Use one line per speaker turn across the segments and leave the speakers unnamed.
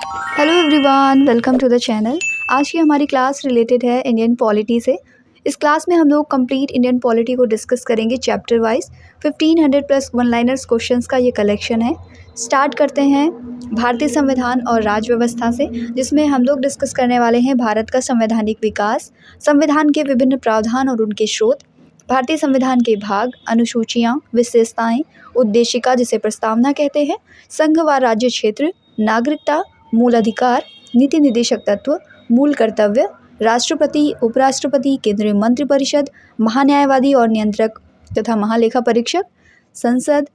Hello everyone, welcome to the channel. आज की हमारी क्लास रिलेटेड है इंडियन पॉलिटी से। इस क्लास में हम लोग कंप्लीट इंडियन पॉलिटी को डिस्कस करेंगे chapter wise. 1500 plus one liners questions का ये कलेक्शन है। स्टार्ट करते हैं भारतीय संविधान और राज व्यवस्था से, जिसमें हम लोग डिस्कस करने वाले हैं भारत का संवैधानिक विकास, संविधान के विभिन्न प्रावधान और उनके स्रोत, भारतीय संविधान के भाग, अनुसूचियाँ, विशेषताएँ, उद्देशिका जिसे प्रस्तावना कहते हैं, संघ व राज्य क्षेत्र, नागरिकता, मूल अधिकार, नीति निर्देशक तत्व, मूल कर्तव्य, राष्ट्रपति, उपराष्ट्रपति, केंद्रीय मंत्रिपरिषद, महान्यायवादी और नियंत्रक तथा महालेखा परीक्षक, संसद,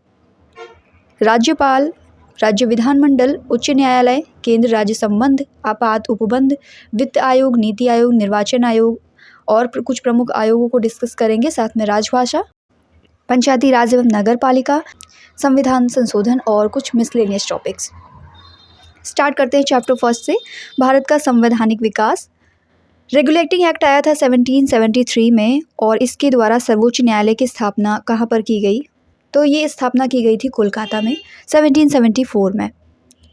राज्यपाल, राज्य विधानमंडल, उच्च न्यायालय, केंद्र राज्य संबंध, आपात उपबंध, वित्त आयोग, नीति आयोग, निर्वाचन आयोग और कुछ प्रमुख आयोगों को डिस्कस करेंगे। साथ में राजभाषा, पंचायती राज एवं नगर पालिका, संविधान संशोधन और कुछ मिसलेनियस टॉपिक्स। स्टार्ट करते हैं चैप्टर फर्स्ट से, भारत का संवैधानिक विकास। रेगुलेटिंग एक्ट आया था 1773 में और इसके द्वारा सर्वोच्च न्यायालय की स्थापना कहाँ पर की गई? तो ये स्थापना की गई थी कोलकाता में 1774 में।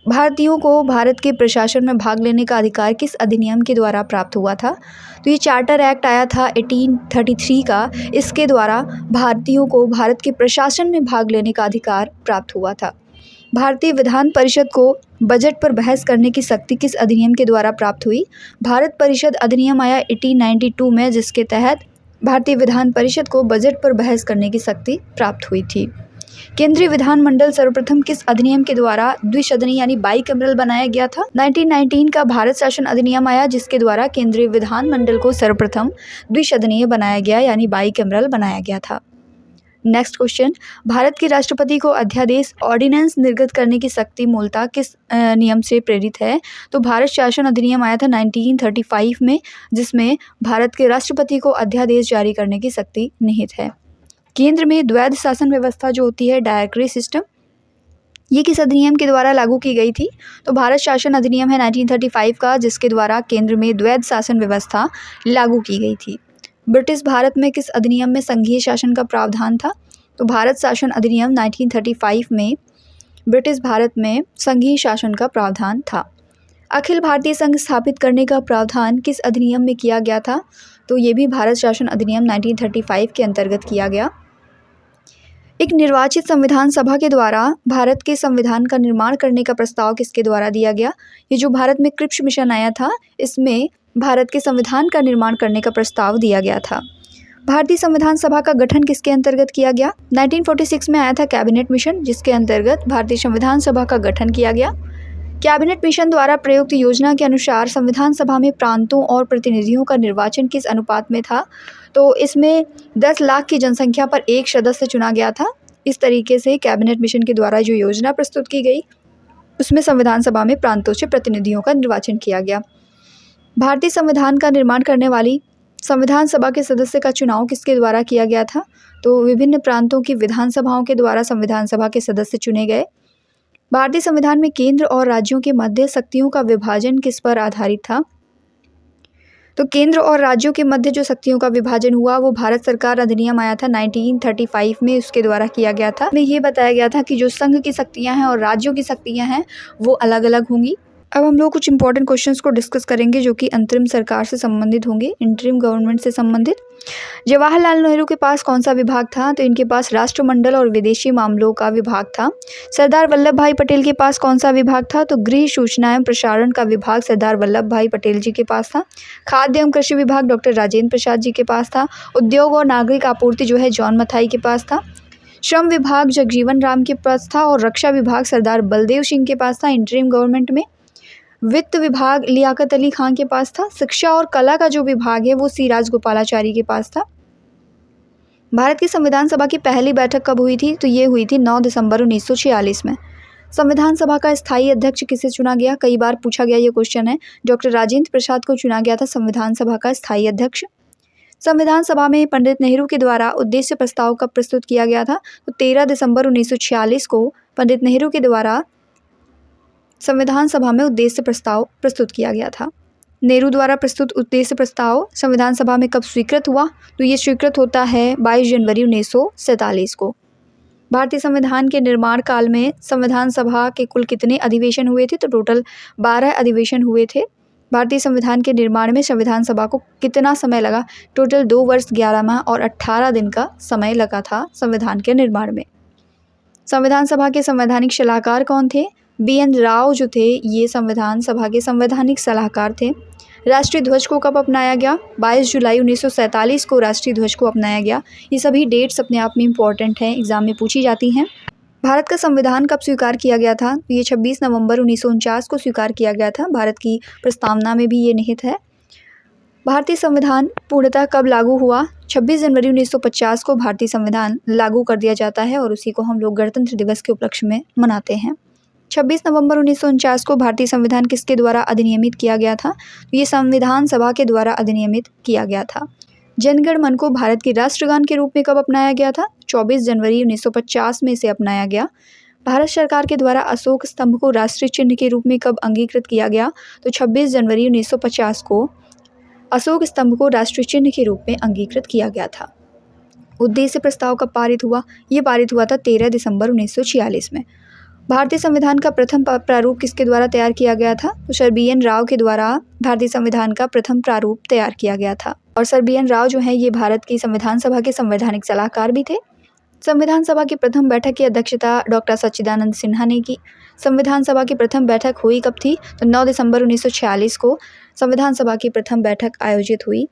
भारतीयों को भारत के प्रशासन में भाग लेने का अधिकार किस अधिनियम के द्वारा प्राप्त हुआ था? तो ये चार्टर एक्ट आया था 1833 का। इसके द्वारा भारतीयों को भारत के प्रशासन में भाग लेने का अधिकार प्राप्त हुआ था। भारतीय विधान परिषद को बजट पर बहस करने की शक्ति किस अधिनियम के द्वारा प्राप्त हुई? भारत परिषद अधिनियम आया 1892 में, जिसके तहत भारतीय विधान परिषद को बजट पर बहस करने की शक्ति प्राप्त हुई थी। केंद्रीय विधानमंडल सर्वप्रथम किस अधिनियम के द्वारा द्विसदनीय यानी बाइकैमरल बनाया गया था? 1919 का भारत शासन अधिनियम आया, जिसके द्वारा केंद्रीय विधानमंडल को सर्वप्रथम द्विसदनीय बनाया गया यानी बाइकैमरल बनाया गया था। नेक्स्ट क्वेश्चन, भारत के राष्ट्रपति को अध्यादेश ऑर्डिनेंस निर्गत करने की शक्ति मूलतः किस नियम से प्रेरित है? तो भारत शासन अधिनियम आया था 1935 में, जिसमें भारत के राष्ट्रपति को अध्यादेश जारी करने की शक्ति निहित है। केंद्र में द्वैध शासन व्यवस्था जो होती है, डायरेक्टरी सिस्टम, ये किस अधिनियम के द्वारा लागू की गई थी? तो भारत शासन अधिनियम है 1935 का, जिसके द्वारा केंद्र में द्वैध शासन व्यवस्था लागू की गई थी। ब्रिटिश भारत में किस अधिनियम में संघीय शासन का प्रावधान था? तो भारत शासन अधिनियम 1935 में ब्रिटिश भारत में संघीय शासन का प्रावधान था। अखिल भारतीय संघ स्थापित करने का प्रावधान किस अधिनियम में किया गया था? तो ये भी भारत शासन अधिनियम 1935 के अंतर्गत किया गया। एक निर्वाचित संविधान सभा के द्वारा भारत के संविधान का निर्माण करने का प्रस्ताव किसके द्वारा दिया गया? ये जो भारत में क्रिप्स मिशन आया था, इसमें भारत के संविधान का निर्माण करने का प्रस्ताव दिया गया था। भारतीय संविधान सभा का गठन किसके अंतर्गत किया गया? 1946 में आया था कैबिनेट मिशन, जिसके अंतर्गत भारतीय संविधान सभा का गठन किया गया। कैबिनेट मिशन द्वारा प्रयुक्त योजना के अनुसार संविधान सभा में प्रांतों और प्रतिनिधियों का निर्वाचन किस अनुपात में था? तो इसमें 10 लाख की जनसंख्या पर एक सदस्य चुना गया था। इस तरीके से कैबिनेट मिशन के द्वारा जो योजना प्रस्तुत की गई, उसमें संविधान सभा में प्रांतों से प्रतिनिधियों का निर्वाचन किया गया। भारतीय संविधान का निर्माण करने वाली संविधान सभा के सदस्य का चुनाव किसके द्वारा किया गया था? तो विभिन्न प्रांतों की विधानसभाओं के द्वारा संविधान सभा के सदस्य चुने गए। भारतीय संविधान में केंद्र और राज्यों के मध्य शक्तियों का विभाजन किस पर आधारित था? तो केंद्र और राज्यों के मध्य जो शक्तियों का विभाजन हुआ, वो भारत सरकार अधिनियम आया था 1935 में, उसके द्वारा किया गया था। में ये बताया गया था कि जो संघ की शक्तियाँ हैं और राज्यों की शक्तियाँ हैं, वो अलग अलग होंगी। अब हम लोग कुछ इंपॉर्टेंट क्वेश्चंस को डिस्कस करेंगे जो कि अंतरिम सरकार से संबंधित होंगे, इंटरिम गवर्नमेंट से संबंधित। जवाहरलाल नेहरू के पास कौन सा विभाग था? तो इनके पास राष्ट्रमंडल और विदेशी मामलों का विभाग था। सरदार वल्लभ भाई पटेल के पास कौन सा विभाग था? तो गृह, सूचना एवं प्रसारण का विभाग सरदार वल्लभ भाई पटेल जी के पास था। खाद्य एवं कृषि विभाग डॉक्टर राजेंद्र प्रसाद जी के पास था। उद्योग और नागरिक आपूर्ति जो है जॉन मथाई के पास था। श्रम विभाग जगजीवन राम के पास था और रक्षा विभाग सरदार बलदेव सिंह के पास था इंटरिम गवर्नमेंट में। वित्त विभाग लियाकत अली खान के पास था। शिक्षा और कला का जो विभाग है वो सी राजगोपालाचारी के पास था। भारत की संविधान सभा की पहली बैठक कब हुई थी? तो ये हुई थी 9 दिसंबर 1946 में। संविधान सभा का स्थायी अध्यक्ष किसे चुना गया? कई बार पूछा गया ये क्वेश्चन है। डॉक्टर राजेंद्र प्रसाद को चुना गया था संविधान सभा का स्थायी अध्यक्ष। संविधान सभा में पंडित नेहरू के द्वारा उद्देश्य प्रस्ताव कब प्रस्तुत किया गया था? तो 13 दिसंबर 1946 को पंडित नेहरू के द्वारा संविधान सभा में उद्देश्य प्रस्ताव प्रस्तुत किया गया था। नेहरू द्वारा प्रस्तुत उद्देश्य प्रस्ताव संविधान सभा में कब स्वीकृत हुआ? तो ये स्वीकृत होता है 22 जनवरी 1947 को। भारतीय संविधान के निर्माण काल में संविधान सभा के कुल कितने अधिवेशन हुए थे? तो टोटल 12 अधिवेशन हुए थे। भारतीय संविधान के निर्माण में संविधान सभा को कितना समय लगा? टोटल 2 वर्ष 11 माह और 18 दिन का समय लगा था संविधान के निर्माण में। संविधान सभा के संवैधानिक सलाहकार कौन थे? BN राव जो थे ये संविधान सभा के संवैधानिक सलाहकार थे। राष्ट्रीय ध्वज को कब अपनाया गया? 22 जुलाई 1947 को राष्ट्रीय ध्वज को अपनाया गया। ये सभी डेट्स अपने आप में इम्पॉर्टेंट हैं, एग्जाम में पूछी जाती हैं। भारत का संविधान कब स्वीकार किया गया था? ये 26 नवंबर 1949 को स्वीकार किया गया था। भारत की प्रस्तावना में भी ये निहित है। भारतीय संविधान पूर्णतः कब लागू हुआ? 26 जनवरी 1950 को भारतीय संविधान लागू कर दिया जाता है और उसी को हम लोग गणतंत्र दिवस के उपलक्ष्य में मनाते हैं। 26 नवंबर 1949 को भारतीय संविधान किसके द्वारा अधिनियमित किया गया था? तो ये संविधान सभा के द्वारा अधिनियमित किया गया था। जन गण मन को भारत के राष्ट्रगान के रूप में कब अपनाया गया था? 24 जनवरी 1950 में इसे अपनाया गया। भारत सरकार के द्वारा अशोक स्तंभ को राष्ट्रीय चिन्ह के रूप में कब अंगीकृत किया गया? तो 26 जनवरी 1950 को अशोक स्तंभ को राष्ट्रीय चिन्ह के रूप में अंगीकृत किया गया था। उद्देश्य प्रस्ताव कब पारित हुआ? ये पारित हुआ था 13 दिसंबर 1946 में। भारतीय संविधान का प्रथम प्रारूप किसके द्वारा तैयार किया गया था? तो सर BN राव के द्वारा भारतीय संविधान का प्रथम प्रारूप तैयार किया गया था। और सर BN राव जो है ये भारत की संविधान सभा के संवैधानिक सलाहकार भी थे। संविधान सभा की प्रथम बैठक की अध्यक्षता डॉक्टर सच्चिदानंद सिन्हा ने की। संविधान सभा की प्रथम बैठक हुई कब थी? तो 9 दिसंबर 1946 को संविधान सभा की प्रथम बैठक आयोजित हुई।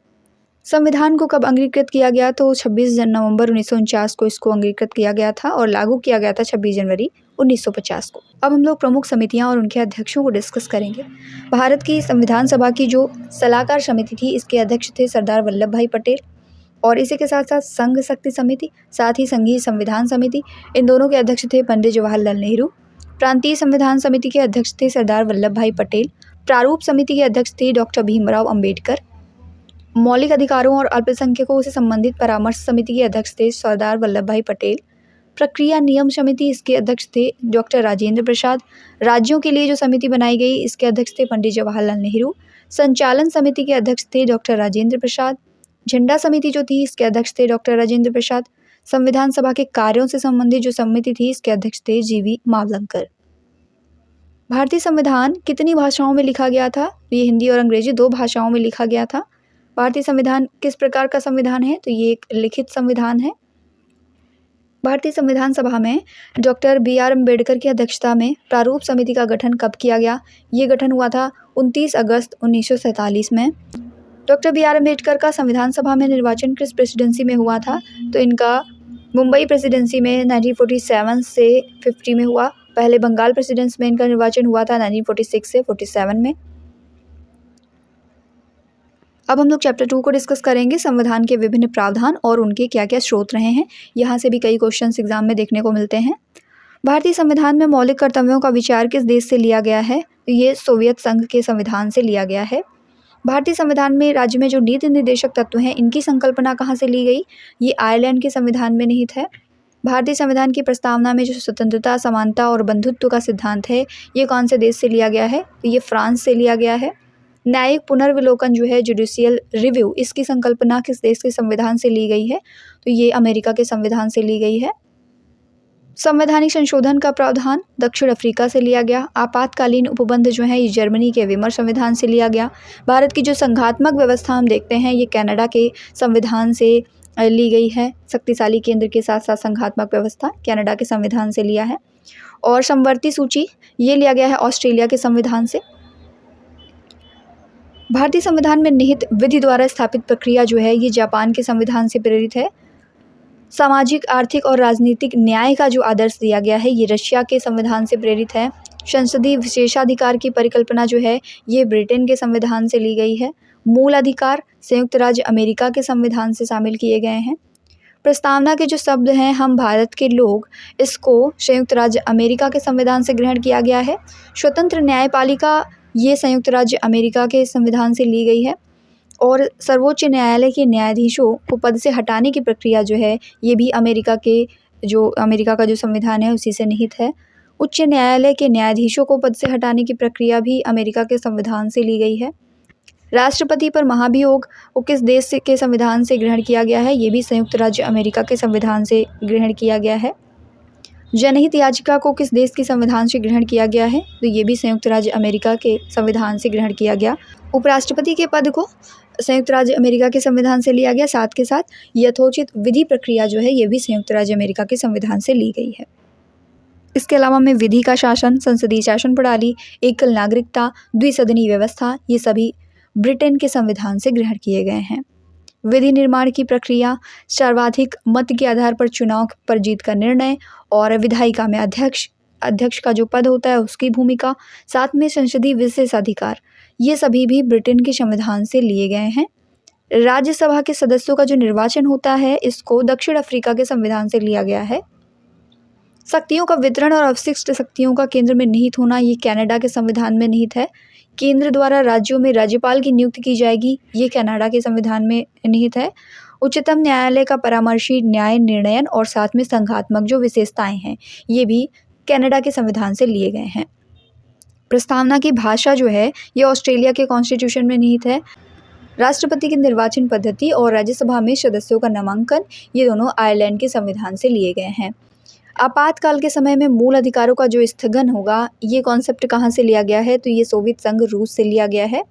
संविधान को कब अंगीकृत किया गया? तो 26 नवंबर 1949 को इसको अंगीकृत किया गया था और लागू किया गया था 26 जनवरी 1950 को। अब हम लोग प्रमुख समितियां और उनके अध्यक्षों को डिस्कस करेंगे। भारत की संविधान सभा की जो सलाहकार समिति थी इसके अध्यक्ष थे सरदार वल्लभ भाई पटेल और इसी के साथ साथ संघ शक्ति समिति, साथ ही संघीय संविधान समिति, इन दोनों के अध्यक्ष थे पंडित जवाहरलाल नेहरू। प्रांतीय संविधान समिति के अध्यक्ष थे सरदार वल्लभ भाई पटेल। प्रारूप समिति के अध्यक्ष थे डॉक्टर भीमराव अंबेडकर। मौलिक अधिकारों और अल्पसंख्यकों से संबंधित परामर्श समिति के अध्यक्ष थे सरदार वल्लभ भाई पटेल। प्रक्रिया नियम समिति इसके अध्यक्ष थे डॉक्टर राजेंद्र प्रसाद। राज्यों के लिए जो समिति बनाई गई इसके अध्यक्ष थे पंडित जवाहरलाल नेहरू। संचालन समिति के अध्यक्ष थे डॉक्टर राजेंद्र प्रसाद। झंडा समिति जो थी इसके अध्यक्ष थे डॉक्टर राजेंद्र प्रसाद। संविधान सभा के कार्यों से संबंधित जो समिति थी इसके अध्यक्ष थे GV मावलंकर। भारतीय संविधान कितनी भाषाओं में लिखा गया था? ये हिंदी और अंग्रेजी 2 भाषाओं में लिखा गया था। भारतीय संविधान किस प्रकार का संविधान है? तो ये एक लिखित संविधान है। भारतीय संविधान सभा में डॉक्टर BR अम्बेडकर की अध्यक्षता में प्रारूप समिति का गठन कब किया गया? ये गठन हुआ था 29 अगस्त 1947 में। डॉक्टर BR अम्बेडकर का संविधान सभा में निर्वाचन किस प्रेसिडेंसी में हुआ था? तो इनका मुंबई प्रेसिडेंसी में 1947 से 50 में हुआ। पहले बंगाल प्रेसिडेंसी में इनका निर्वाचन हुआ था 1946 से 47 में। अब हम लोग चैप्टर 2 को डिस्कस करेंगे, संविधान के विभिन्न प्रावधान और उनके क्या क्या स्रोत रहे हैं। यहाँ से भी कई क्वेश्चंस एग्जाम में देखने को मिलते हैं। भारतीय संविधान में मौलिक कर्तव्यों का विचार किस देश से लिया गया है? तो ये सोवियत संघ के संविधान से लिया गया है। भारतीय संविधान में राज्य में जो नीति निर्देशक तत्व हैं इनकी संकल्पना कहाँ से ली गई? ये आयरलैंड के संविधान में निहित है। भारतीय संविधान की प्रस्तावना में जो स्वतंत्रता, समानता और बंधुत्व का सिद्धांत है ये कौन से देश से लिया गया है? तो ये फ्रांस से लिया गया है। न्यायिक पुनर्विलोकन जो है जुडिशियल रिव्यू, इसकी संकल्पना किस देश के संविधान से ली गई है? तो ये अमेरिका के संविधान से ली गई है। संवैधानिक संशोधन का प्रावधान दक्षिण अफ्रीका से लिया गया। आपातकालीन उपबंध जो है ये जर्मनी के वीमर संविधान से लिया गया। भारत की जो संघात्मक व्यवस्था हम देखते हैं ये कनाडा के संविधान से ली गई है। शक्तिशाली केंद्र के साथ साथ संघात्मक व्यवस्था कनाडा के संविधान से लिया है। और समवर्ती सूची ये लिया गया है ऑस्ट्रेलिया के संविधान से। भारतीय संविधान में निहित विधि द्वारा स्थापित प्रक्रिया जो है ये जापान के संविधान से प्रेरित है। सामाजिक, आर्थिक और राजनीतिक न्याय का जो आदर्श दिया गया है ये रशिया के संविधान से प्रेरित है। संसदीय विशेषाधिकार की परिकल्पना जो है ये ब्रिटेन के संविधान से ली गई है। मूल अधिकार संयुक्त राज्य अमेरिका के संविधान से शामिल किए गए हैं। प्रस्तावना के जो शब्द हैं हम भारत के लोग, इसको संयुक्त राज्य अमेरिका के संविधान से ग्रहण किया गया है। स्वतंत्र न्यायपालिका ये संयुक्त राज्य अमेरिका के संविधान से ली गई है। और सर्वोच्च न्यायालय के न्यायाधीशों को पद से हटाने की प्रक्रिया जो है ये भी अमेरिका का जो संविधान है उसी से निहित है। उच्च न्यायालय के न्यायाधीशों को पद से हटाने की प्रक्रिया भी अमेरिका के संविधान से ली गई है। राष्ट्रपति पर महाभियोग को किस देश के संविधान से ग्रहण किया गया है? ये भी संयुक्त राज्य अमेरिका के संविधान से ग्रहण किया गया है। जनहित याचिका को किस देश के संविधान से ग्रहण किया गया है? तो ये भी संयुक्त राज्य अमेरिका के संविधान से ग्रहण किया गया। उपराष्ट्रपति के पद को संयुक्त राज्य अमेरिका के संविधान से लिया गया। साथ के साथ यथोचित विधि प्रक्रिया जो है ये भी संयुक्त राज्य अमेरिका के संविधान से ली गई है। इसके अलावा में विधि का शासन, संसदीय शासन प्रणाली, एकल नागरिकता, द्विसदनी व्यवस्था, ये सभी ब्रिटेन के संविधान से ग्रहण किए गए हैं। विधि निर्माण की प्रक्रिया, सर्वाधिक मत के आधार पर चुनाव पर जीत का निर्णय और विधायिका में अध्यक्ष का जो पद होता है उसकी भूमिका, साथ में संसदीय विशेषाधिकार, ये सभी भी ब्रिटेन के संविधान से लिए गए हैं। राज्यसभा के सदस्यों का जो निर्वाचन होता है इसको दक्षिण अफ्रीका के संविधान से लिया गया है। शक्तियों का वितरण और अवशिष्ट शक्तियों का केंद्र में निहित होना, ये कनाडा के संविधान में निहित है। केंद्र द्वारा राज्यों में राज्यपाल की नियुक्ति की जाएगी, ये कनाडा के संविधान में निहित है। उच्चतम न्यायालय का परामर्शी न्याय निर्णयन और साथ में संघात्मक जो विशेषताएं हैं ये भी कनाडा के संविधान से लिए गए हैं। प्रस्तावना की भाषा जो है ये ऑस्ट्रेलिया के कॉन्स्टिट्यूशन में निहित है। राष्ट्रपति की निर्वाचन पद्धति और राज्यसभा में सदस्यों का नामांकन, ये दोनों आयरलैंड के संविधान से लिए गए हैं। आपातकाल के समय में मूल अधिकारों का जो स्थगन होगा, ये कॉन्सेप्ट कहाँ से लिया गया है? तो ये सोवियत संघ रूस से लिया गया है।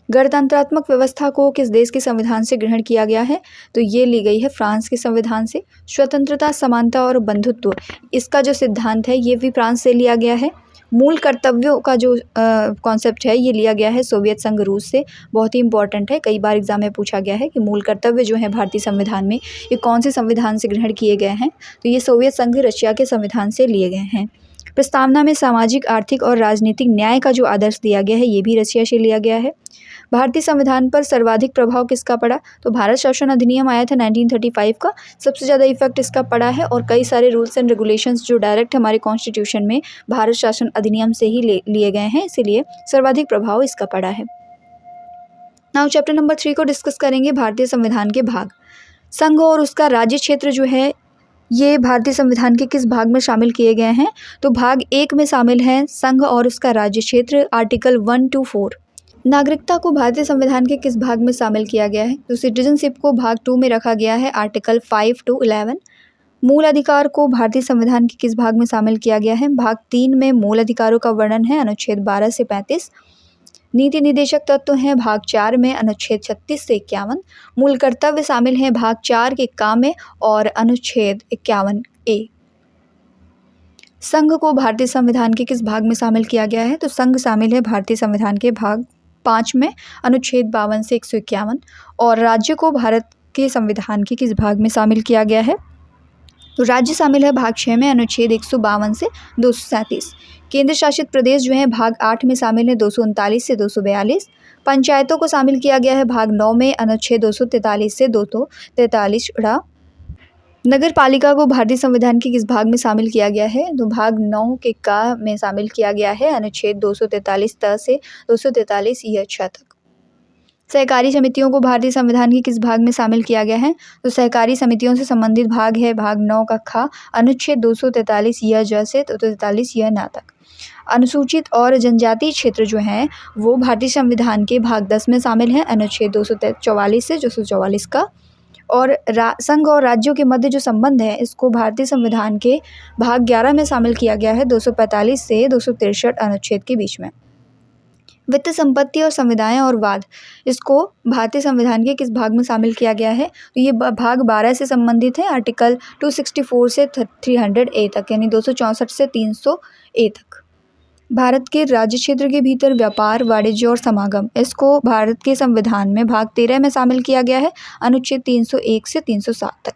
गणतंत्रात्मक व्यवस्था को किस देश के संविधान से ग्रहण किया गया है? तो ये ली गई है फ्रांस के संविधान से। स्वतंत्रता, समानता और बंधुत्व, इसका जो सिद्धांत है ये भी फ्रांस से लिया गया है। मूल कर्तव्यों का जो कॉन्सेप्ट है ये लिया गया है सोवियत संघ रूस से। बहुत ही इंपॉर्टेंट है, कई बार एग्जाम में पूछा गया है कि मूल कर्तव्य जो है भारतीय संविधान में ये कौन से संविधान से ग्रहण किए गए हैं? तो ये सोवियत संघ रशिया के संविधान से लिए गए हैं। प्रस्तावना में सामाजिक, आर्थिक और राजनीतिक न्याय का जो आदर्श दिया गया है ये भी रशिया से लिया गया है। भारतीय संविधान पर सर्वाधिक प्रभाव किसका पड़ा? तो भारत शासन अधिनियम आया था 1935 का, सबसे ज़्यादा इफेक्ट इसका पड़ा है। और कई सारे रूल्स एंड रेगुलेशंस जो डायरेक्ट हमारे कॉन्स्टिट्यूशन में भारत शासन अधिनियम से ही लिए गए हैं, इसीलिए सर्वाधिक प्रभाव इसका पड़ा है। नाउ चैप्टर नंबर 3 को डिस्कस करेंगे, भारतीय संविधान के भाग। संघ और उसका राज्य क्षेत्र जो है ये भारतीय संविधान के किस भाग में शामिल किए गए हैं? तो भाग 1 में शामिल है संघ और उसका राज्य क्षेत्र, आर्टिकल 1 to 4। नागरिकता को भारतीय संविधान के किस भाग में शामिल किया गया है? तो सिटीजनशिप को भाग 2 में रखा गया है, आर्टिकल 5 to 11। मूल अधिकार को भारतीय संविधान के किस भाग में शामिल किया गया है? भाग 3 में मूल अधिकारों का वर्णन है, अनुच्छेद 12 से 35। नीति निर्देशक तत्व हैं भाग 4 में, अनुच्छेद 36 से 51। मूल कर्तव्य शामिल हैं भाग 4 के का में और अनुच्छेद 51A। संघ को भारतीय संविधान के किस भाग में शामिल किया गया है? तो संघ शामिल है भारतीय संविधान के भाग 5 में, अनुच्छेद 52 से 151। और राज्य को भारत के संविधान के किस भाग में शामिल किया गया है? तो राज्य शामिल है भाग 6 में, अनुच्छेद 152 से 237। केंद्र शासित प्रदेश जो है भाग 8 में शामिल है, 239 से 242। पंचायतों को शामिल किया गया है भाग 9 में, अनुच्छेद 243 से 243। नगर पालिका को भारतीय संविधान के किस भाग में शामिल किया गया है? तो भाग 9 के का में शामिल किया गया है, अनुच्छेद 243 त से 243 य छ तक। सहकारी समितियों को भारतीय संविधान के किस भाग में शामिल किया गया है? तो सहकारी समितियों से संबंधित भाग है भाग 9 का खा, अनुच्छेद 243 य ज से 243 य ना तक। अनुसूचित और जनजातीय क्षेत्र जो हैं वो भारतीय संविधान के भाग 10 में शामिल हैं, अनुच्छेद 244 से 244 का। और संघ और राज्यों के मध्य जो संबंध है इसको भारतीय संविधान के भाग 11 में शामिल किया गया है, 245 से 263 अनुच्छेद के बीच में। वित्त, संपत्ति और संविदाएं और वाद, इसको भारतीय संविधान के किस भाग में शामिल किया गया है? तो ये भाग 12 से संबंधित है, आर्टिकल 264 से 300A तक, यानी 264 से 300A तक। भारत के राज्य क्षेत्र के भीतर व्यापार, वाणिज्य और समागम, इसको भारत के संविधान में भाग 13 में शामिल किया गया है, अनुच्छेद 301 से 307 तक।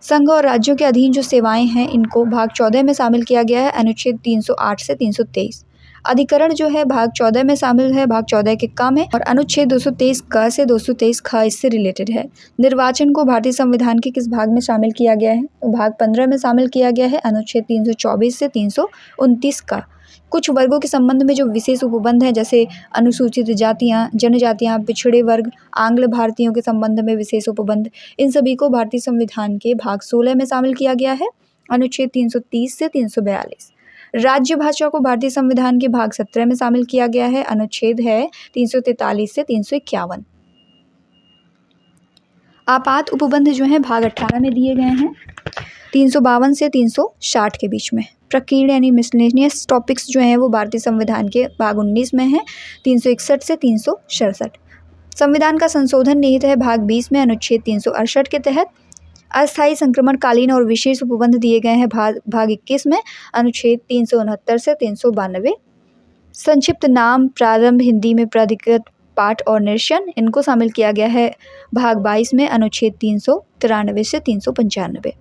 संघ और राज्यों के अधीन जो सेवाएं हैं इनको भाग 14 में शामिल किया गया है, अनुच्छेद 308 से 323। अधिकरण जो है भाग 14 में शामिल है, भाग 14 के का में, और अनुच्छेद 223 क से 223 ख इससे रिलेटेड है। निर्वाचन को भारतीय संविधान के किस भाग में शामिल किया गया है? तो भाग 15 में शामिल किया गया है, अनुच्छेद 324 से 329 का। कुछ वर्गों के संबंध में जो विशेष उपबंध हैं, जैसे अनुसूचित जातियां, जनजातियां, पिछड़े वर्ग, आंग्ल भारतीयों के संबंध में विशेष उपबंध, इन सभी को भारतीय संविधान के भाग 16 में शामिल किया गया है, अनुच्छेद 330 से 342। राज्य भाषा को भारतीय संविधान के भाग 17 में शामिल किया गया है, अनुच्छेद है 343 से 351। आपात उपबंध जो है भाग 18 में दिए गए हैं। 352 से 360 के बीच में। प्रकीर्ण यानी मिसलेनियस टॉपिक्स जो हैं वो भारतीय संविधान के भाग 19 में हैं, 361 से 367। संविधान का संशोधन निहित है भाग 20 में अनुच्छेद 368 के तहत। अस्थायी संक्रमणकालीन और विशेष उपबंध दिए गए हैं भाग 21 में अनुच्छेद 369 से 392। संक्षिप्त नाम प्रारंभ हिंदी में प्राधिकृत पाठ और निरसन, इनको शामिल किया गया है भाग 22 में अनुच्छेद 393 से 395।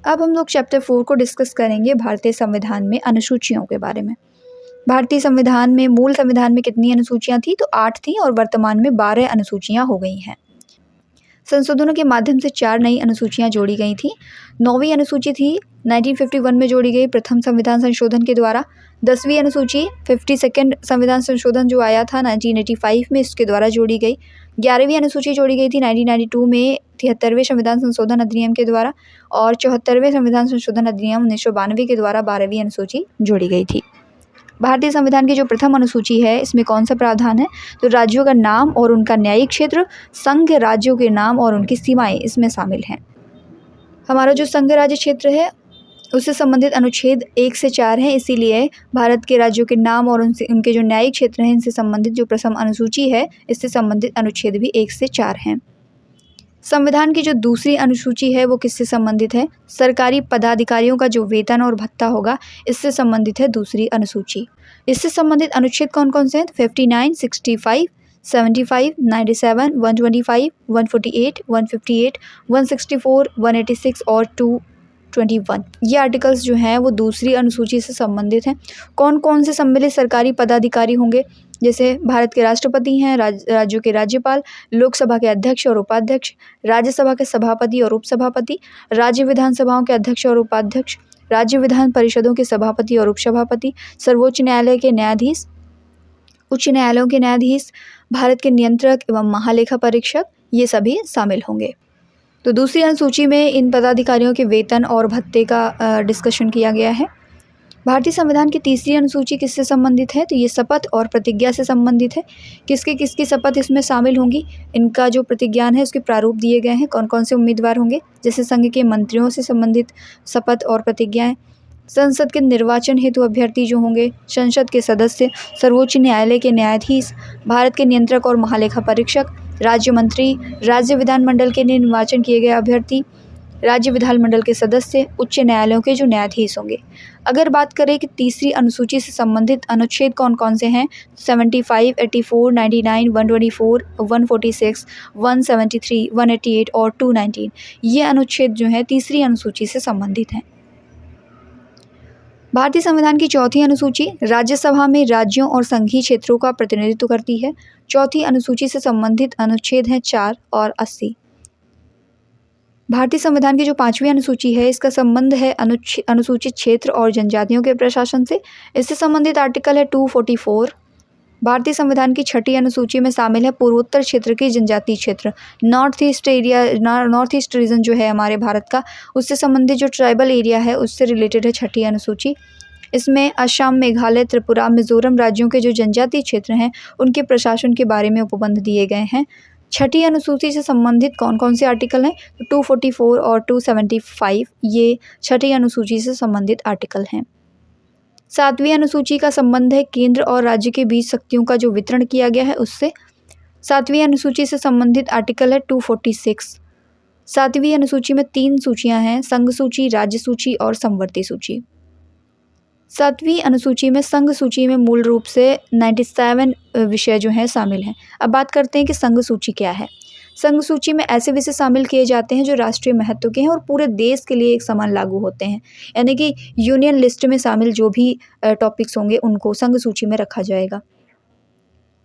अब हम लोग चैप्टर 4 को डिस्कस करेंगे भारतीय संविधान में अनुसूचियों के बारे में। भारतीय संविधान में मूल संविधान में कितनी अनुसूचियां थी? तो 8 थी और वर्तमान में 12 अनुसूचियां हो गई हैं। संशोधनों के माध्यम से 4 नई अनुसूचियां जोड़ी गई थी। 9वीं अनुसूची थी 1951 में जोड़ी गई प्रथम संविधान संशोधन के द्वारा। 10वीं अनुसूची 52nd संविधान संशोधन जो आया था 1985 में, इसके द्वारा जोड़ी गई। 11वीं अनुसूची जोड़ी गई थी 1992 में 73वें संविधान संशोधन अधिनियम के द्वारा, और 74वें संविधान संशोधन अधिनियम 1992 के द्वारा 12वीं अनुसूची जोड़ी गई थी। भारतीय संविधान की जो प्रथम अनुसूची है इसमें कौन सा प्रावधान है? तो राज्यों का नाम और उनका न्यायिक क्षेत्र, संघ राज्यों के नाम और उनकी सीमाएं इसमें शामिल हैं। हमारा जो संघ राज्य क्षेत्र है उससे संबंधित अनुच्छेद 1 से 4 हैं, इसीलिए भारत के राज्यों के नाम और उनके जो न्यायिक क्षेत्र हैं इनसे संबंधित जो प्रथम अनुसूची है इससे संबंधित अनुच्छेद भी 1 से 4 हैं। संविधान की जो दूसरी अनुसूची है वो किससे संबंधित है? सरकारी पदाधिकारियों का जो वेतन और भत्ता होगा इससे संबंधित है दूसरी अनुसूची। इससे संबंधित अनुच्छेद कौन कौन से हैं? 59, 65, 75, 97, 125, 148, 158, 164, 186 और 221। ये आर्टिकल्स जो हैं वो दूसरी अनुसूची से संबंधित हैं। कौन कौन से सम्मिलित सरकारी पदाधिकारी होंगे? जैसे भारत के राष्ट्रपति हैं, राज्यों के राज्यपाल, लोकसभा के अध्यक्ष और उपाध्यक्ष, राज्यसभा के सभापति और उपसभापति, राज्य विधानसभाओं के अध्यक्ष और उपाध्यक्ष, राज्य विधान परिषदों के सभापति और उपसभापति, सर्वोच्च न्यायालय के न्यायाधीश, उच्च न्यायालयों के न्यायाधीश, भारत के नियंत्रक एवं महालेखा परीक्षक, ये सभी शामिल होंगे। तो दूसरी अनुसूची में इन पदाधिकारियों के वेतन और भत्ते का डिस्कशन किया गया है। भारतीय संविधान की तीसरी अनुसूची किससे संबंधित है? तो ये शपथ और प्रतिज्ञा से संबंधित है। किसकी शपथ इसमें शामिल होंगी? इनका जो प्रतिज्ञान है उसके प्रारूप दिए गए हैं। कौन कौन से उम्मीदवार होंगे? जैसे संघ के मंत्रियों से संबंधित शपथ और प्रतिज्ञाएं, संसद के निर्वाचन हेतु अभ्यर्थी जो होंगे, संसद के सदस्य, सर्वोच्च न्यायालय के न्यायाधीश, भारत के नियंत्रक और महालेखा परीक्षक, राज्य मंत्री, राज्य विधानमंडल के निर्वाचन किए गए अभ्यर्थी, राज्य विधानमंडल के सदस्य, उच्च न्यायालयों के जो न्यायाधीश होंगे। अगर बात करें कि तीसरी अनुसूची से संबंधित अनुच्छेद कौन कौन से हैं? 75, 84, 99, 124, 146, 173, 188 और 219, ये अनुच्छेद जो है तीसरी अनुसूची से संबंधित हैं। भारतीय संविधान की चौथी अनुसूची राज्यसभा में राज्यों और संघीय क्षेत्रों का प्रतिनिधित्व करती है। चौथी अनुसूची से संबंधित अनुच्छेद हैं 4 और 80। भारतीय संविधान की जो 5वीं अनुसूची है इसका संबंध है अनुसूचित क्षेत्र और जनजातियों के प्रशासन से। इससे संबंधित आर्टिकल है 244। भारतीय संविधान की 6ठी अनुसूची में शामिल है पूर्वोत्तर क्षेत्र के जनजातीय क्षेत्र, नॉर्थ ईस्ट रीजन जो है हमारे भारत का, उससे संबंधित जो ट्राइबल एरिया है उससे रिलेटेड है 6ठी अनुसूची। इसमें असम, मेघालय, त्रिपुरा, मिजोरम राज्यों के जो जनजातीय क्षेत्र हैं उनके प्रशासन के बारे में उपबंध दिए गए हैं। 6ठी अनुसूची से संबंधित कौन कौन से आर्टिकल हैं? 244 और 275 ये 6ठी अनुसूची से संबंधित आर्टिकल हैं। 7वीं अनुसूची का संबंध है केंद्र और राज्य के बीच शक्तियों का जो वितरण किया गया है उससे। 7वीं अनुसूची से संबंधित आर्टिकल है 246। 7वीं अनुसूची में 3 सूचियां हैं, संघ सूची, राज्य सूची और समवर्ती सूची। 7वीं अनुसूची में संघ सूची में मूल रूप से 97 विषय जो हैं शामिल हैं। अब बात करते हैं कि संघ सूची क्या है। संघ सूची में ऐसे विषय शामिल किए जाते हैं जो राष्ट्रीय महत्व के हैं और पूरे देश के लिए एक समान लागू होते हैं, यानी कि यूनियन लिस्ट में शामिल जो भी टॉपिक्स होंगे उनको संघ सूची में रखा जाएगा।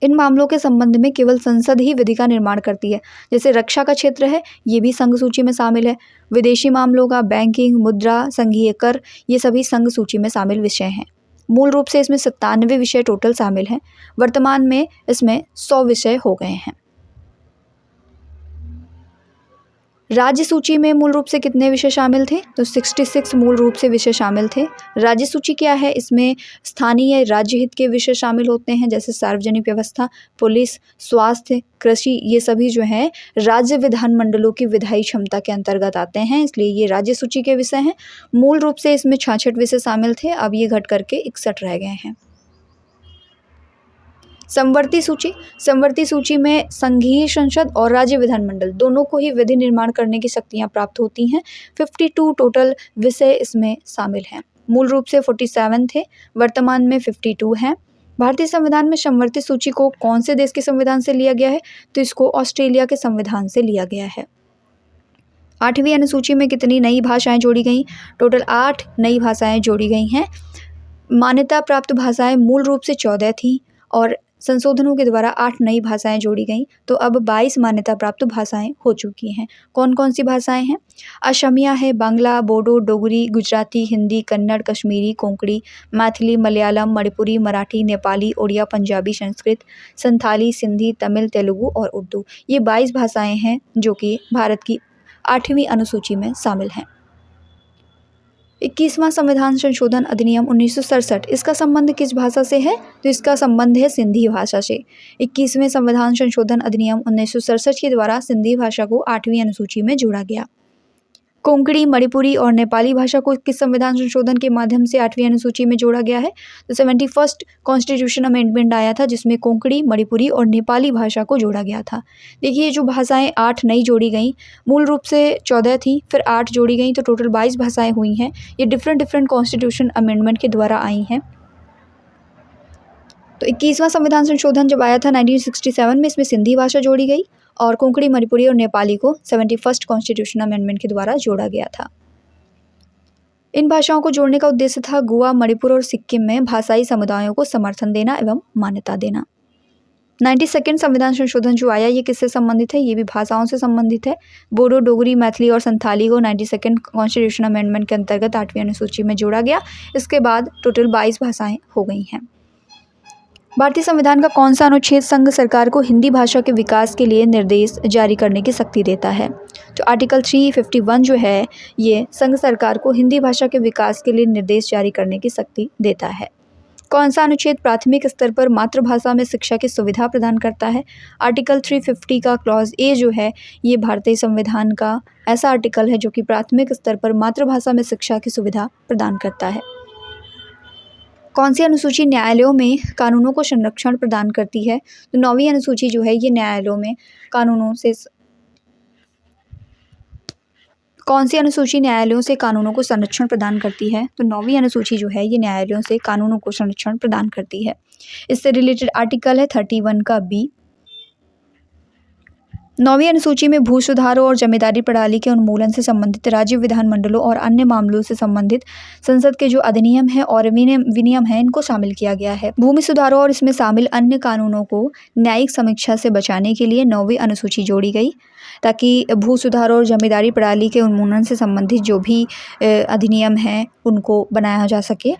इन मामलों के संबंध में केवल संसद ही विधि का निर्माण करती है। जैसे रक्षा का क्षेत्र है ये भी संघ सूची में शामिल है। विदेशी मामलों का, बैंकिंग, मुद्रा, संघीय कर, ये सभी संघ सूची में शामिल विषय हैं। मूल रूप से इसमें 97 विषय टोटल शामिल हैं। वर्तमान में इसमें 100 विषय हो गए हैं। राज्य सूची में मूल रूप से कितने विषय शामिल थे? तो 66 मूल रूप से विषय शामिल थे। राज्य सूची क्या है? इसमें स्थानीय राज्य हित के विषय शामिल होते हैं, जैसे सार्वजनिक व्यवस्था, पुलिस, स्वास्थ्य, कृषि। ये सभी जो हैं राज्य विधानमंडलों की विधायी क्षमता के अंतर्गत आते हैं, इसलिए ये राज्य सूची के विषय हैं। मूल रूप से इसमें 66 विषय शामिल थे, अब ये घट करके 61 रह गए हैं। समवर्ती सूची। समवर्ती सूची में संघीय संसद और राज्य विधानमंडल दोनों को ही विधि निर्माण करने की शक्तियां प्राप्त होती हैं। 52 टोटल विषय इसमें शामिल हैं। मूल रूप से 47 थे, वर्तमान में 52 हैं। भारतीय संविधान में समवर्ती सूची को कौन से देश के संविधान से लिया गया है? तो इसको ऑस्ट्रेलिया के संविधान से लिया गया है। 8वीं अनुसूची में कितनी नई भाषाएं जोड़ी गई? टोटल 8 नई भाषाएं जोड़ी गई हैं। मान्यता प्राप्त भाषाएं मूल रूप से 14 थीं और संशोधनों के द्वारा 8 नई भाषाएं जोड़ी गईं, तो अब 22 मान्यता प्राप्त भाषाएं हो चुकी हैं। कौन कौन सी भाषाएं हैं? असमिया है, बांग्ला, बोडो, डोगरी, गुजराती, हिंदी, कन्नड़, कश्मीरी, कोंकणी, मैथिली, मलयालम, मणिपुरी, मराठी, नेपाली, ओडिया, पंजाबी, संस्कृत, संथाली, सिंधी, तमिल, तेलुगु और उर्दू। ये 22 भाषाएं हैं जो कि भारत की 8वीं अनुसूची में शामिल हैं। 21वां संविधान संशोधन अधिनियम 1967, इसका संबंध किस भाषा से है? तो इसका संबंध है सिंधी भाषा से। 21वें संविधान संशोधन अधिनियम 1967 के द्वारा सिंधी भाषा को 8वीं अनुसूची में जोड़ा गया। कोंकणी, मणिपुरी और नेपाली भाषा को किस संविधान संशोधन के माध्यम से 8वीं अनुसूची में जोड़ा गया है? तो 71st कॉन्स्टिट्यूशन अमेंडमेंट आया था, जिसमें कोंकणी, मणिपुरी और नेपाली भाषा को जोड़ा गया था। देखिए, जो भाषाएं 8 नई जोड़ी गई, मूल रूप से 14 थी, फिर 8 जोड़ी गई, तो टोटल 22 भाषाएं हुई हैं। ये डिफरेंट कॉन्स्टिट्यूशन अमेंडमेंट के द्वारा आई हैं। तो 21वां संविधान संशोधन जब आया था 1967 में, इसमें सिंधी भाषा जोड़ी गई और कोंकणी, मणिपुरी और नेपाली को 71st कॉन्स्टिट्यूशन अमेंडमेंट के द्वारा जोड़ा गया था। इन भाषाओं को जोड़ने का उद्देश्य था गोवा, मणिपुर और सिक्किम में भाषाई समुदायों को समर्थन देना एवं मान्यता देना। 92nd संविधान संशोधन जो आया, ये किससे संबंधित है? ये भी भाषाओं से संबंधित है। बोडो, डोगरी, मैथिली और संथाली को 92nd कॉन्स्टिट्यूशन अमेंडमेंट के अंतर्गत 8वीं अनुसूची में जोड़ा गया। इसके बाद टोटल 22 भाषाएं हो गई हैं। भारतीय संविधान का कौन सा अनुच्छेद संघ सरकार को हिंदी भाषा के विकास के लिए निर्देश जारी करने की शक्ति देता है? तो आर्टिकल 351 जो है, ये संघ सरकार को हिंदी भाषा के विकास के लिए निर्देश जारी करने की शक्ति देता है। कौन सा अनुच्छेद प्राथमिक स्तर पर मातृभाषा में शिक्षा की सुविधा प्रदान करता है? आर्टिकल 350 का क्लॉज ए जो है, ये भारतीय संविधान का ऐसा आर्टिकल है जो कि प्राथमिक स्तर पर मातृभाषा में शिक्षा की सुविधा प्रदान करता है। कौन सी अनुसूची न्यायालयों में कानूनों को संरक्षण प्रदान करती है? तो 9वीं अनुसूची जो है, ये न्यायालयों में कानूनों से कौन सी अनुसूची न्यायालयों से कानूनों को संरक्षण प्रदान करती है? तो 9वीं अनुसूची जो है, ये न्यायालयों से कानूनों को संरक्षण प्रदान करती है। इससे रिलेटेड आर्टिकल है 31 का बी। 9वीं अनुसूची में भू सुधारों और जमींदारी प्रणाली के उन्मूलन से संबंधित राज्य विधानमंडलों और अन्य मामलों से संबंधित संसद के जो अधिनियम है और विनियम है, इनको शामिल किया गया है। भूमि सुधारों और इसमें शामिल अन्य कानूनों को न्यायिक समीक्षा से बचाने के लिए 9वीं अनुसूची जोड़ी गई, ताकि भू सुधारों और जमींदारी प्रणाली के उन्मूलन से संबंधित जो भी अधिनियम हैं, उनको बनाया जा सके।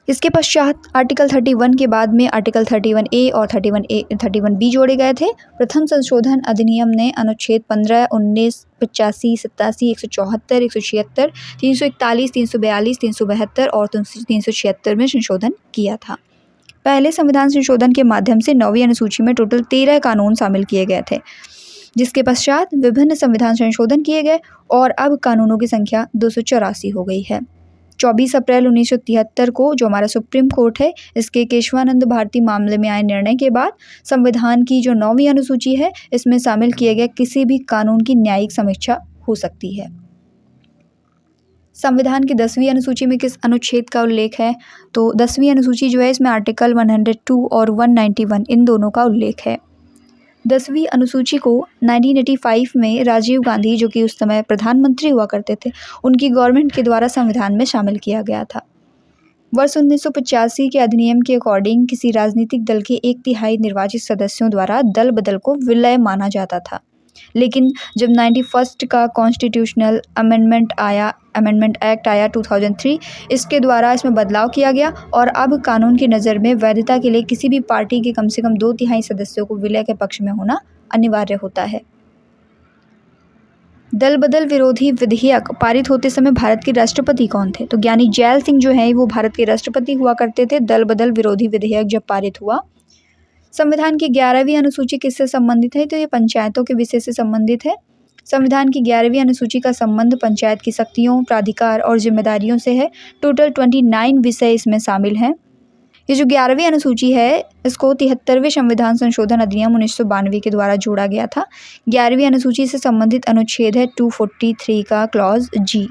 इसके पश्चात आर्टिकल 31 के बाद में आर्टिकल 31A और 31B जोड़े गए थे। प्रथम संशोधन अधिनियम ने अनुच्छेद 15, 19, 85, 87, 174, 176, 341, 342, 372 और 376 में संशोधन किया था। पहले संविधान संशोधन के माध्यम से 9वीं अनुसूची में टोटल 13 कानून शामिल किए गए थे, जिसके पश्चात विभिन्न संविधान संशोधन किए गए और अब कानूनों की संख्या 284 हो गई है। 24 अप्रैल 1973 को जो हमारा सुप्रीम कोर्ट है, इसके केशवानंद भारती मामले में आए निर्णय के बाद संविधान की जो 9वीं अनुसूची है, इसमें शामिल किए गए किसी भी कानून की न्यायिक समीक्षा हो सकती है। संविधान की 10वीं अनुसूची में किस अनुच्छेद का उल्लेख है? तो 10वीं अनुसूची जो है, इसमें आर्टिकल 102 और 191 इन दोनों का उल्लेख है। 10वीं अनुसूची को 1985 में राजीव गांधी, जो कि उस समय प्रधानमंत्री हुआ करते थे, उनकी गवर्नमेंट के द्वारा संविधान में शामिल किया गया था। वर्ष 1985 के अधिनियम के अकॉर्डिंग किसी राजनीतिक दल के 1/3 निर्वाचित सदस्यों द्वारा दल बदल को विलय माना जाता था, लेकिन जब 91st का कॉन्स्टिट्यूशनल अमेंडमेंट एक्ट आया 2003, इसके द्वारा इसमें बदलाव किया गया और अब कानून की नज़र में वैधता के लिए किसी भी पार्टी के कम से कम 2/3 सदस्यों को विलय के पक्ष में होना अनिवार्य होता है। दल बदल विरोधी विधेयक पारित होते समय भारत के राष्ट्रपति कौन थे? तो ज्ञानी जैल सिंह जो हैं वो भारत के राष्ट्रपति हुआ करते थे दल बदल विरोधी विधेयक जब पारित हुआ। संविधान की 11वीं अनुसूची किससे संबंधित है? तो ये पंचायतों के विषय से संबंधित है। संविधान की 11वीं अनुसूची का संबंध पंचायत की शक्तियों, प्राधिकार और जिम्मेदारियों से है। टोटल 29 विषय इसमें शामिल हैं। ये जो 11वीं अनुसूची है इसको 73वें संविधान संशोधन अधिनियम 1992 के द्वारा जोड़ा गया था। 11वीं अनुसूची से संबंधित अनुच्छेद है 243 का क्लॉज जी।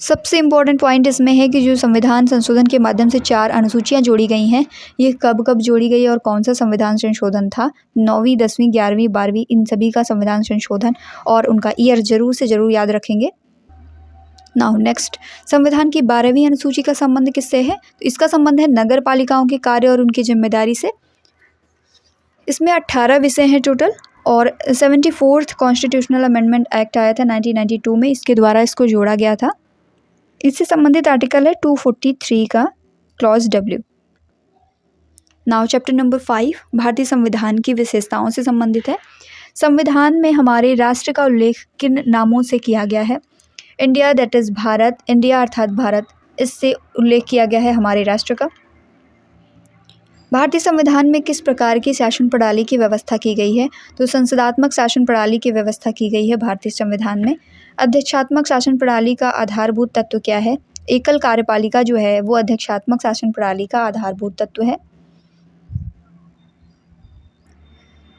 सबसे इम्पोर्टेंट पॉइंट इसमें है कि जो संविधान संशोधन के माध्यम से 4 अनुसूचियां जोड़ी गई हैं, ये कब कब जोड़ी गई और कौन सा संविधान संशोधन था। 9वीं, 10वीं, 11वीं, 12वीं इन सभी का संविधान संशोधन और उनका ईयर जरूर से ज़रूर याद रखेंगे। नाउ नेक्स्ट, संविधान की 12वीं अनुसूची का संबंध किससे है? तो इसका संबंध है नगर पालिकाओं के कार्य और उनकी जिम्मेदारी से। इसमें 18 विषय हैं टोटल और 74th कॉन्स्टिट्यूशनल अमेंडमेंट एक्ट आया था 1992 में, इसके द्वारा इसको जोड़ा गया था। इससे संबंधित आर्टिकल है 243 का clause W. Now chapter number 5 भारतीय संविधान की विशेषताओं से संबंधित है। संविधान में हमारे राष्ट्र का उल्लेख किन नामों से किया गया है? India that is Bharat, India अर्थात भारत, इससे उल्लेख किया गया है हमारे राष्ट्र का। भारतीय संविधान में किस प्रकार की शासन प्रणाली की व्यवस्था की गई है? तो संसदात्मक शासन प्रणाली की व्यवस्था की गई है भारतीय संविधान में। अध्यक्षात्मक शासन प्रणाली का आधारभूत तत्व क्या है? एकल कार्यपालिका जो है वो अध्यक्षात्मक शासन प्रणाली का आधारभूत तत्व है।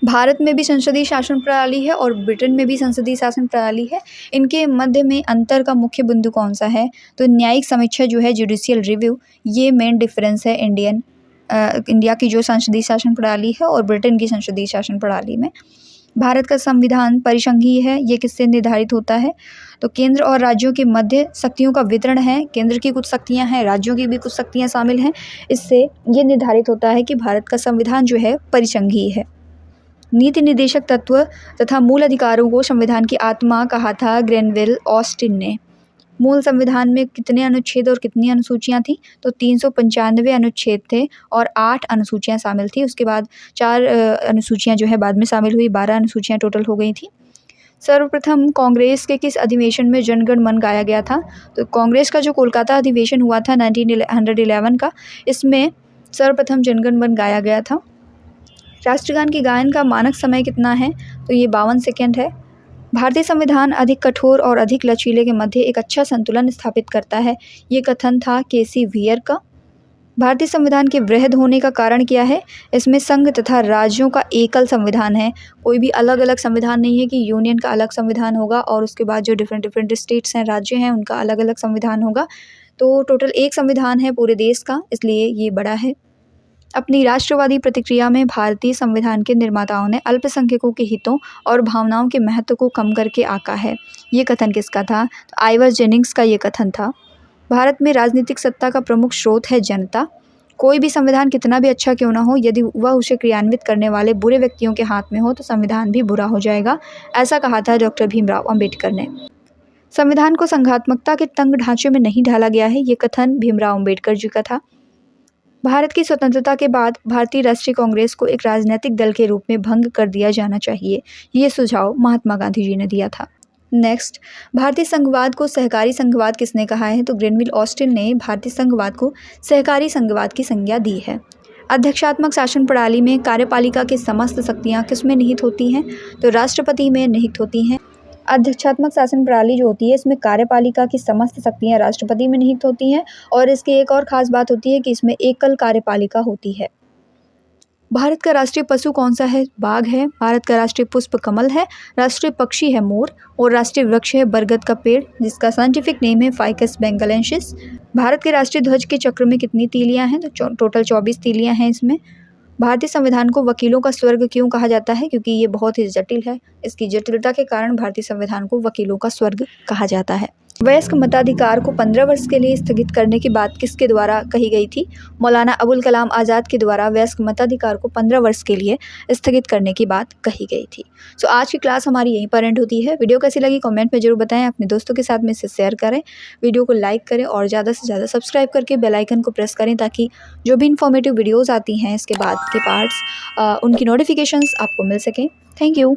भारत में भी संसदीय शासन प्रणाली है और ब्रिटेन में भी संसदीय शासन प्रणाली है। इनके मध्य में अंतर का मुख्य बिंदु कौन सा है? तो न्यायिक समीक्षा जो है, जुडिशियल रिव्यू, ये मेन डिफरेंस है इंडिया की जो संसदीय शासन प्रणाली है और ब्रिटेन की संसदीय शासन प्रणाली में। भारत का संविधान परिसंघीय है, ये किससे निर्धारित होता है? तो केंद्र और राज्यों के मध्य शक्तियों का वितरण है। केंद्र की कुछ शक्तियां हैं, राज्यों की भी कुछ शक्तियां शामिल हैं। इससे ये निर्धारित होता है कि भारत का संविधान जो है परिसंघीय है। नीति निर्देशक तत्व तथा मूल अधिकारों को संविधान की आत्मा कहा था ग्रेनविल ऑस्टिन ने। मूल संविधान में कितने अनुच्छेद और कितनी अनुसूचियां थी? तो 395 अनुच्छेद थे और 8 अनुसूचियां शामिल थी। उसके बाद 4 अनुसूचियां जो है बाद में शामिल हुई, 12 अनुसूचियां टोटल हो गई थी। सर्वप्रथम कांग्रेस के किस अधिवेशन में जनगण मन गाया गया था? तो कांग्रेस का जो कोलकाता अधिवेशन हुआ था 1911 का, इसमें सर्वप्रथम जनगण मन गाया गया था। राष्ट्रगान के गायन का मानक समय कितना है? तो ये 52 सेकेंड है। भारतीय संविधान अधिक कठोर और अधिक लचीले के मध्य एक अच्छा संतुलन स्थापित करता है, ये कथन था केसी वियर का। भारतीय संविधान के वृहद होने का कारण क्या है? इसमें संघ तथा राज्यों का एकल संविधान है, कोई भी अलग अलग संविधान नहीं है कि यूनियन का अलग संविधान होगा और उसके बाद जो डिफरेंट स्टेट्स हैं, राज्य हैं, उनका अलग अलग संविधान होगा। तो टोटल एक संविधान है पूरे देश का, इसलिए ये बड़ा है। अपनी राष्ट्रवादी प्रतिक्रिया में भारतीय संविधान के निर्माताओं ने अल्पसंख्यकों के हितों और भावनाओं के महत्व को कम करके आंका है, ये कथन किसका था? तो आइवर जेनिंग्स का ये कथन था। भारत में राजनीतिक सत्ता का प्रमुख स्रोत है जनता। कोई भी संविधान कितना भी अच्छा क्यों ना हो, यदि वह उसे क्रियान्वित करने वाले बुरे व्यक्तियों के हाथ में हो तो संविधान भी बुरा हो जाएगा, ऐसा कहा था डॉक्टर भीमराव अंबेडकर ने। संविधान को संघात्मकता के तंग ढांचे में नहीं ढाला गया है, ये कथन भीमराव अंबेडकर जी का था। भारत की स्वतंत्रता के बाद भारतीय राष्ट्रीय कांग्रेस को एक राजनीतिक दल के रूप में भंग कर दिया जाना चाहिए, ये सुझाव महात्मा गांधी जी ने दिया था। नेक्स्ट, भारतीय संघवाद को सहकारी संघवाद किसने कहा है? तो ग्रेनविल ऑस्टिन ने भारतीय संघवाद को सहकारी संघवाद की संज्ञा दी है। अध्यक्षात्मक शासन प्रणाली में कार्यपालिका की समस्त शक्तियाँ किसमें निहित होती हैं? तो राष्ट्रपति में निहित होती हैं। अध्यक्षात्मक शासन प्रणाली जो होती है इसमें कार्यपालिका की समस्त शक्तियाँ राष्ट्रपति में निहित होती हैं और इसकी एक और ख़ास बात होती है कि इसमें एकल कार्यपालिका होती है। भारत का राष्ट्रीय पशु कौन सा है? बाघ है। भारत का राष्ट्रीय पुष्प कमल है। राष्ट्रीय पक्षी है मोर और राष्ट्रीय वृक्ष है बरगद का पेड़, जिसका साइंटिफिक नेम है फाइकस बेंगलेंसिस। भारत के राष्ट्रीय ध्वज के चक्र में कितनी तीलियां हैं? तो टोटल 24 तीलियां हैं इसमें। भारतीय संविधान को वकीलों का स्वर्ग क्यों कहा जाता है? क्योंकि ये बहुत ही जटिल है। इसकी जटिलता के कारण भारतीय संविधान को वकीलों का स्वर्ग कहा जाता है। वयस्क मताधिकार को 15 वर्ष के लिए स्थगित करने की बात किसके द्वारा कही गई थी? मौलाना अबुल कलाम आज़ाद के द्वारा वयस्क मताधिकार को 15 वर्ष के लिए स्थगित करने की बात कही गई थी। सो आज की क्लास हमारी यहीं पर एंड होती है। वीडियो कैसी लगी कमेंट में जरूर बताएं, अपने दोस्तों के साथ में इसे शेयर करें, वीडियो को लाइक करें और ज़्यादा से ज़्यादा सब्सक्राइब करके बेल आइकन को प्रेस करें ताकि जो भी इन्फॉर्मेटिव वीडियोज़ आती हैं इसके बाद के पार्ट्स उनकी नोटिफिकेशंस आपको मिल सकें। Thank you.